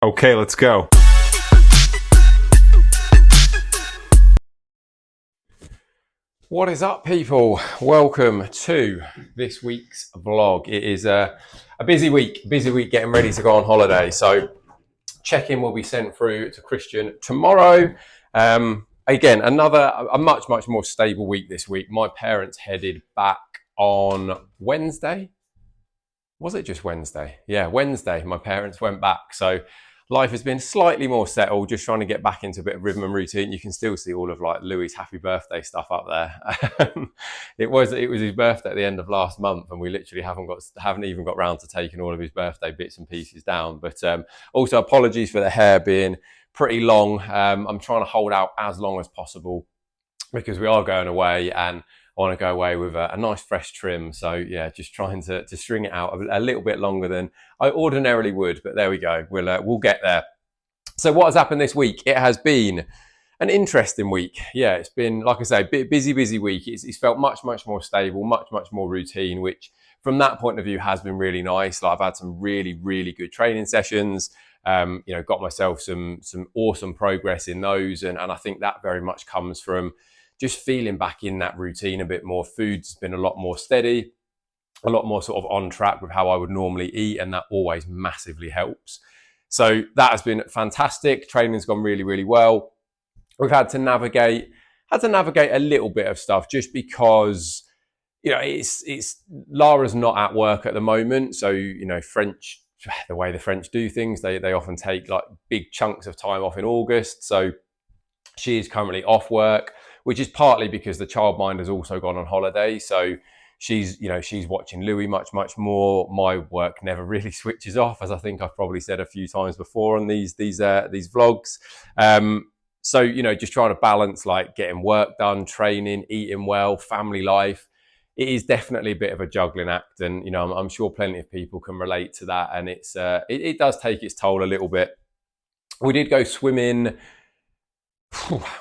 Okay, let's go. What is up, people? Welcome to this week's vlog. It is a busy week getting ready to go on holiday. So check-in will be sent through to Christian tomorrow. Again, a much more stable week this week. My parents headed back on Wednesday. Was it just Wednesday? Yeah, Wednesday. My parents went back. So life has been slightly more settled, just trying to get back into a bit of rhythm and routine. You can still see all of like Louis' happy birthday stuff up there. It was his birthday at the end of last month, and we literally haven't even got round to taking all of his birthday bits and pieces down. But also apologies for the hair being pretty long. I'm trying to hold out as long as possible because we are going away, and I want to go away with a nice fresh trim. So yeah, just trying to string it out a little bit longer than I ordinarily would, but there we go. We'll get there. So what has happened this week? It has been an interesting week. Yeah, it's been, like I say, busy week. It's felt much more stable, much more routine, which from that point of view has been really nice. Like I've had some really good training sessions. Got myself some awesome progress in those, and I think that very much comes from just feeling back in that routine a bit more. Food's been a lot more steady, a lot more sort of on track with how I would normally eat, and that always massively helps. So that has been fantastic. Training's gone really well. We've had to navigate a little bit of stuff just because it's Lara's not at work at the moment, so French, the way the French do things, they often take like big chunks of time off in August. So she is currently off work, which is partly because the childminder's also gone on holiday. So she's watching Louis much more. My work never really switches off, as I think I've probably said a few times before on these vlogs. So just trying to balance like getting work done, training, eating well, family life. It is definitely a bit of a juggling act, and I'm sure plenty of people can relate to that. And it does take its toll a little bit. We did go swimming.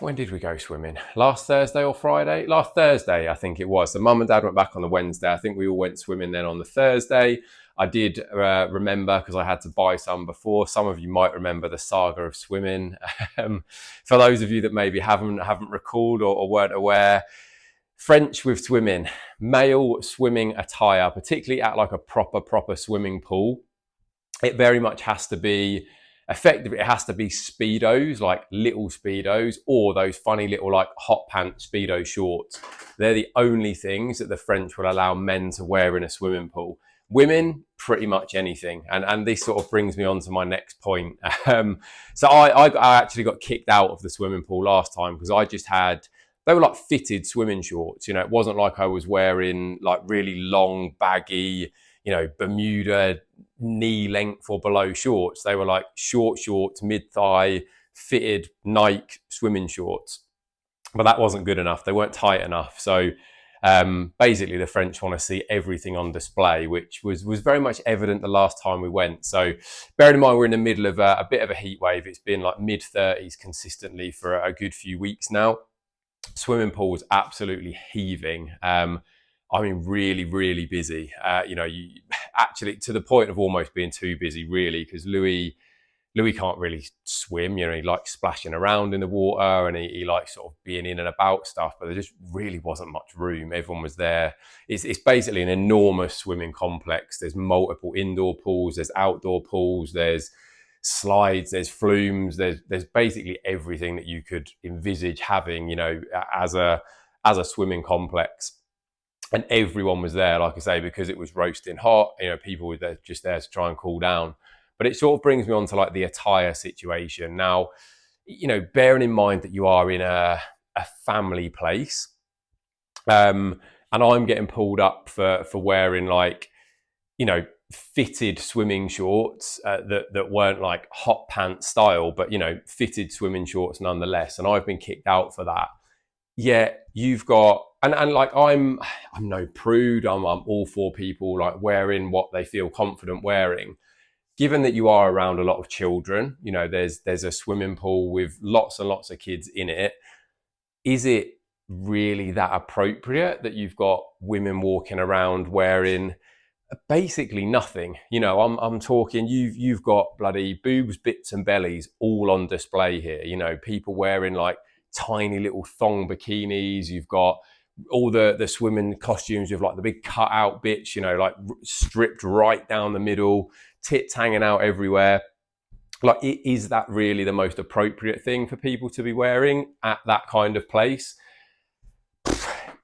When did we go swimming? Last Thursday or Friday? Last Thursday, I think it was. So mum and dad went back on the Wednesday. I think we all went swimming then on the Thursday. I did remember, because I had to buy some before. Some of you might remember the saga of swimming. For those of you that maybe haven't recalled or weren't aware, French with swimming, male swimming attire, particularly at like a proper swimming pool, it very much has to be effective. It has to be Speedos, like little Speedos, or those funny little like hot pants Speedo shorts. They're the only things that the French will allow men to wear in a swimming pool. Women, pretty much anything. And this sort of brings me on to my next point. So I actually got kicked out of the swimming pool last time because they were like fitted swimming shorts. It wasn't like I was wearing like really long, baggy, Bermuda knee length or below shorts. They were like short shorts, mid-thigh, fitted Nike swimming shorts. But that wasn't good enough. They weren't tight enough. So basically the French want to see everything on display, which was very much evident the last time we went. So bearing in mind we're in the middle of a bit of a heat wave. It's been like mid-30s consistently for a good few weeks now. Swimming pool's absolutely heaving. I mean, really busy. You actually to the point of almost being too busy, really, because Louis can't really swim. He likes splashing around in the water, and he likes sort of being in and about stuff. But there just really wasn't much room. Everyone was there. It's basically an enormous swimming complex. There's multiple indoor pools. There's outdoor pools. There's slides. There's flumes. There's basically everything that you could envisage having, as a swimming complex. And everyone was there, like I say, because it was roasting hot. People were just there to try and cool down. But it sort of brings me on to like the attire situation. Now, bearing in mind that you are in a family place, and I'm getting pulled up for wearing like, fitted swimming shorts that weren't like hot pants style, but fitted swimming shorts nonetheless. And I've been kicked out for that. Yet you've got and like I'm no prude. I'm all for people like wearing what they feel confident wearing. Given that you are around a lot of children, there's a swimming pool with lots and lots of kids in it. Is it really that appropriate that you've got women walking around wearing basically nothing. You know, I'm talking. You've got bloody boobs, bits, and bellies all on display here. You know, people wearing like tiny little thong bikinis. You've got all the swimming costumes with like the big cutout bits. You know, like stripped right down the middle, tits hanging out everywhere. Like, is that really the most appropriate thing for people to be wearing at that kind of place?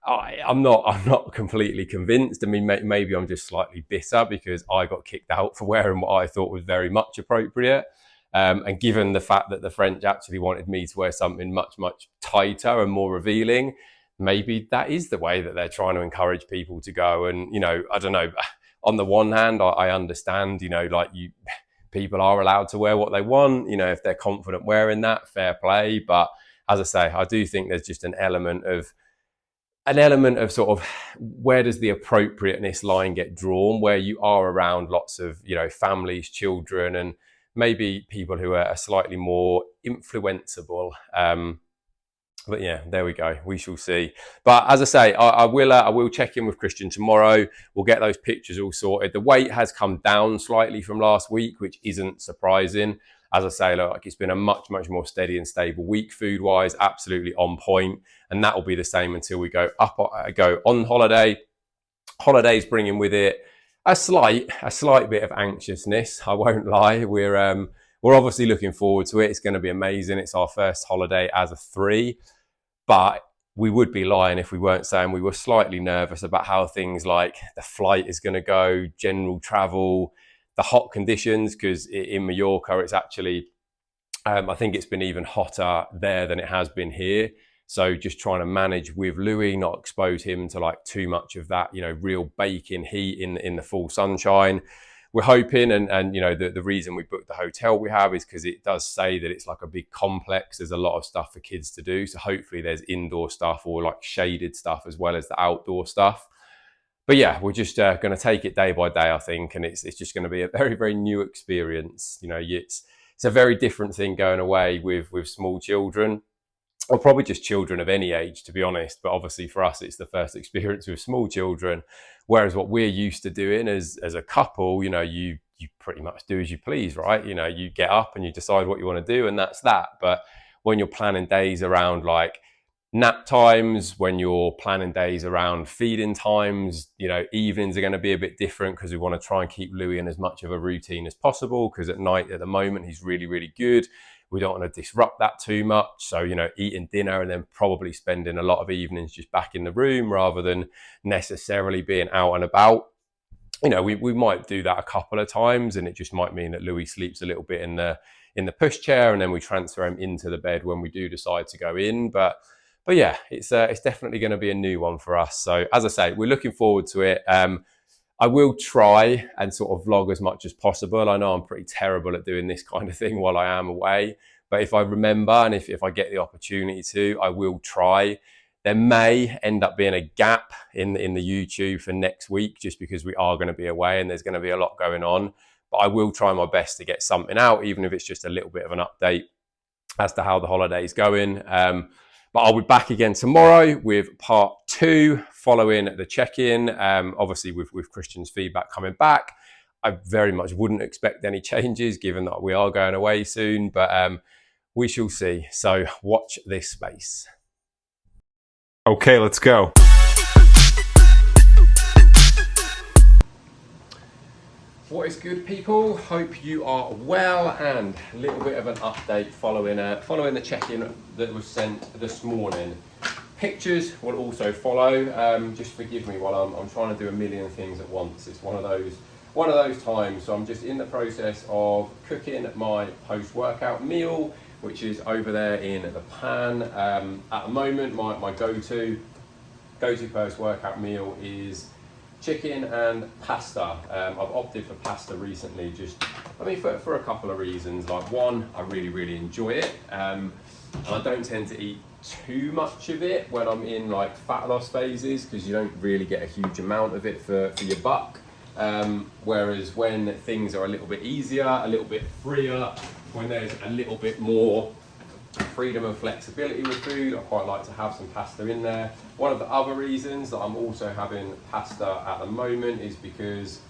I'm not completely convinced. I mean, maybe I'm just slightly bitter because I got kicked out for wearing what I thought was very much appropriate. And given the fact that the French actually wanted me to wear something much tighter and more revealing, maybe that is the way that they're trying to encourage people to go. And, you know, I don't know. On the one hand, I understand, you know, like people are allowed to wear what they want. You know, if they're confident wearing that, fair play. But as I say, I do think there's just an element of sort of, where does the appropriateness line get drawn, where you are around lots of, you know, families, children, and maybe people who are slightly more influenceable. But yeah, there we go. We shall see. But as I say, I will check in with Christian tomorrow. We'll get those pictures all sorted. The weight has come down slightly from last week, which isn't surprising. As I say, like, it's been a much more steady and stable week food wise, absolutely on point. And that will be the same until we go on holiday. Holiday's bringing with it a slight bit of anxiousness. I won't lie. We're obviously looking forward to it. It's going to be amazing. It's our first holiday as a 3, but we would be lying if we weren't saying we were slightly nervous about how things like the flight is going to go, general travel, the hot conditions, because in Mallorca, it's actually, I think it's been even hotter there than it has been here. So just trying to manage with Louis, not expose him to like too much of that, you know, real baking heat in the full sunshine. We're hoping, and you know, the reason we booked the hotel we have is because it does say that it's like a big complex. There's a lot of stuff for kids to do. So hopefully there's indoor stuff or like shaded stuff as well as the outdoor stuff. But yeah, we're just going to take it day by day, I think, and it's just going to be a very new experience. You know, it's a very different thing going away with small children, or probably just children of any age, to be honest. But obviously for us, it's the first experience with small children. Whereas what we're used to doing as a couple, you know, you pretty much do as you please, right? You know, you get up and you decide what you want to do, and that's that. But when you're planning days around like nap times, when you're planning days around feeding times, you know, evenings are going to be a bit different because we want to try and keep Louis in as much of a routine as possible, because at night at the moment he's really good. We don't want to disrupt that too much. So, you know, eating dinner and then probably spending a lot of evenings just back in the room rather than necessarily being out and about. You know, we might do that a couple of times, and it just might mean that Louis sleeps a little bit in the pushchair, and then we transfer him into the bed when we do decide to go in. But yeah, it's definitely going to be a new one for us. So as I say, we're looking forward to it. I will try and sort of vlog as much as possible. I know I'm pretty terrible at doing this kind of thing while I am away, but if I remember and if I get the opportunity to, I will try. There may end up being a gap in the YouTube for next week, just because we are going to be away and there's going to be a lot going on. But I will try my best to get something out, even if it's just a little bit of an update as to how the holiday is going. But I'll be back again tomorrow with part 2 following the check-in. Obviously with Christian's feedback coming back, I very much wouldn't expect any changes given that we are going away soon, but we shall see. So watch this space. Okay, let's go. What is good, people? Hope you are well, and a little bit of an update following the check-in that was sent this morning. Pictures will also follow. Just forgive me while I'm trying to do a million things at once. It's one of those times. So I'm just in the process of cooking my post-workout meal, which is over there in the pan. At the moment, my go-to post-workout meal is chicken and pasta. I've opted for pasta recently, for a couple of reasons. Like, one, I really enjoy it, and I don't tend to eat too much of it when I'm in like fat loss phases, because you don't really get a huge amount of it for your buck. Whereas when things are a little bit easier, a little bit freer, when there's a little bit more freedom and flexibility with food, I quite like to have some pasta in there. One of the other reasons that I'm also having pasta at the moment is because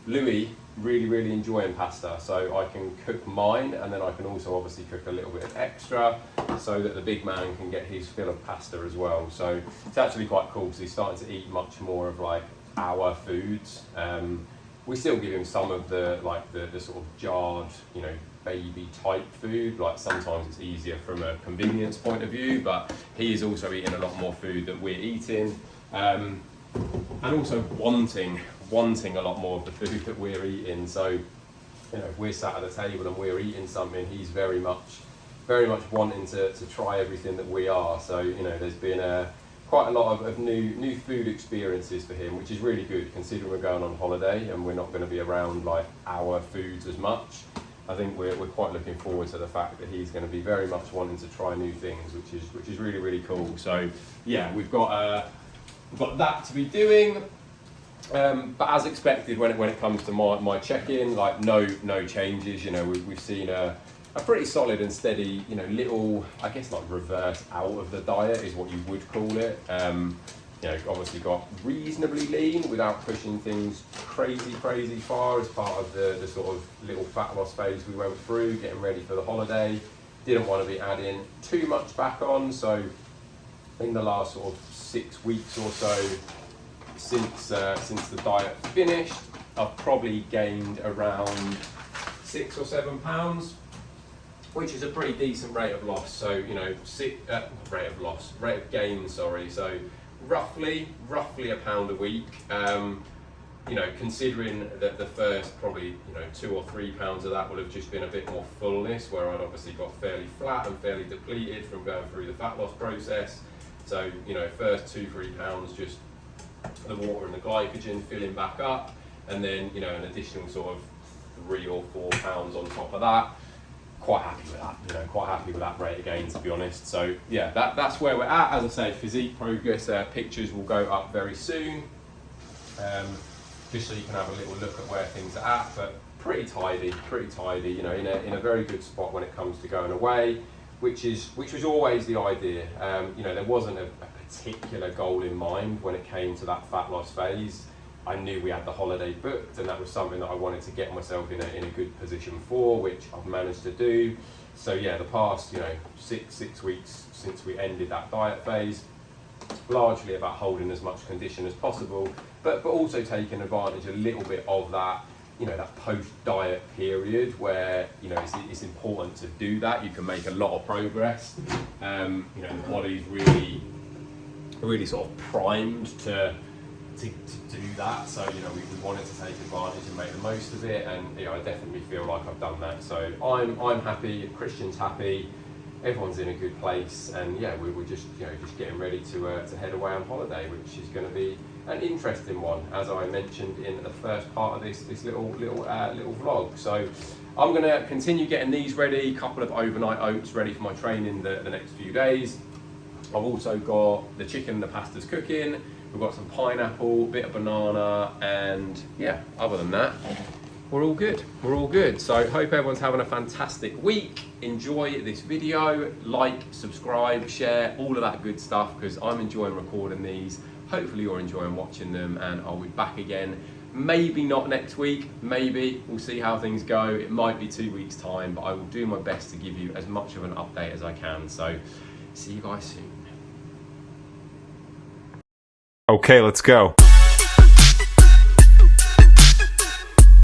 Louis really enjoying pasta, so I can cook mine, and then I can also obviously cook a little bit of extra so that the big man can get his fill of pasta as well. So it's actually quite cool because he's starting to eat much more of like our foods. We still give him some of the sort of jarred, you know, baby type food. Like sometimes it's easier from a convenience point of view, but he is also eating a lot more food than we're eating, and also wanting a lot more of the food that we're eating. So, you know, if we're sat at the table and we're eating something, he's very much wanting to try everything that we are. So, you know, there's been quite a lot of new food experiences for him, which is really good considering we're going on holiday and we're not going to be around like our foods as much. I think we're quite looking forward to the fact that he's going to be very much wanting to try new things, which is really cool. So yeah, we've got that to be doing. But as expected, when it comes to my check-in, like no changes. You know, we've seen a pretty solid and steady, you know, little, I guess like reverse out of the diet is what you would call it. You know, obviously got reasonably lean without pushing things crazy far as part of the sort of little fat loss phase we went through, getting ready for the holiday. Didn't want to be adding too much back on, so in the last sort of 6 weeks or so since the diet finished, I've probably gained around 6 or 7 pounds, which is a pretty decent rate of loss. So, you know, rate of gain, sorry. So roughly a pound a week. You know, considering that the first probably, you know, 2 or 3 pounds of that would have just been a bit more fullness, where I'd obviously got fairly flat and fairly depleted from going through the fat loss process. So, you know, first 2-3 pounds just the water and the glycogen filling back up, and then, you know, an additional sort of 3 or 4 pounds on top of that. Quite happy with that, you know, quite happy with that rate of gain, to be honest. So yeah, that's where we're at. As I say, physique progress pictures will go up very soon, just so you can have a little look at where things are at. But pretty tidy, you know, in a very good spot when it comes to going away, which was always the idea. You know, there wasn't a particular goal in mind when it came to that fat loss phase. I knew we had the holiday booked, and that was something that I wanted to get myself in a good position for, which I've managed to do. So yeah, the past, you know, six weeks since we ended that diet phase, largely about holding as much condition as possible, but also taking advantage a little bit of that, you know, that post-diet period where, you know, it's important to do that. You can make a lot of progress. You know, the body's really sort of primed to do that. So, you know, we wanted to take advantage and make the most of it, and, you know, I definitely feel like I've done that. So I'm happy, Christian's happy, everyone's in a good place, and yeah, we're just, you know, just getting ready to head away on holiday, which is going to be an interesting one, as I mentioned in the first part of this little vlog. So I'm going to continue getting these ready, a couple of overnight oats ready for my training the next few days. I've also got the chicken and the pastas cooking. We've got some pineapple, bit of banana, and yeah, other than that, we're all good. So hope everyone's having a fantastic week. Enjoy this video, like, subscribe, share, all of that good stuff, because I'm enjoying recording these. Hopefully you're enjoying watching them, and I'll be back again. Maybe not next week, maybe. We'll see how things go. It might be 2 weeks' time, but I will do my best to give you as much of an update as I can. So see you guys soon. Okay, let's go.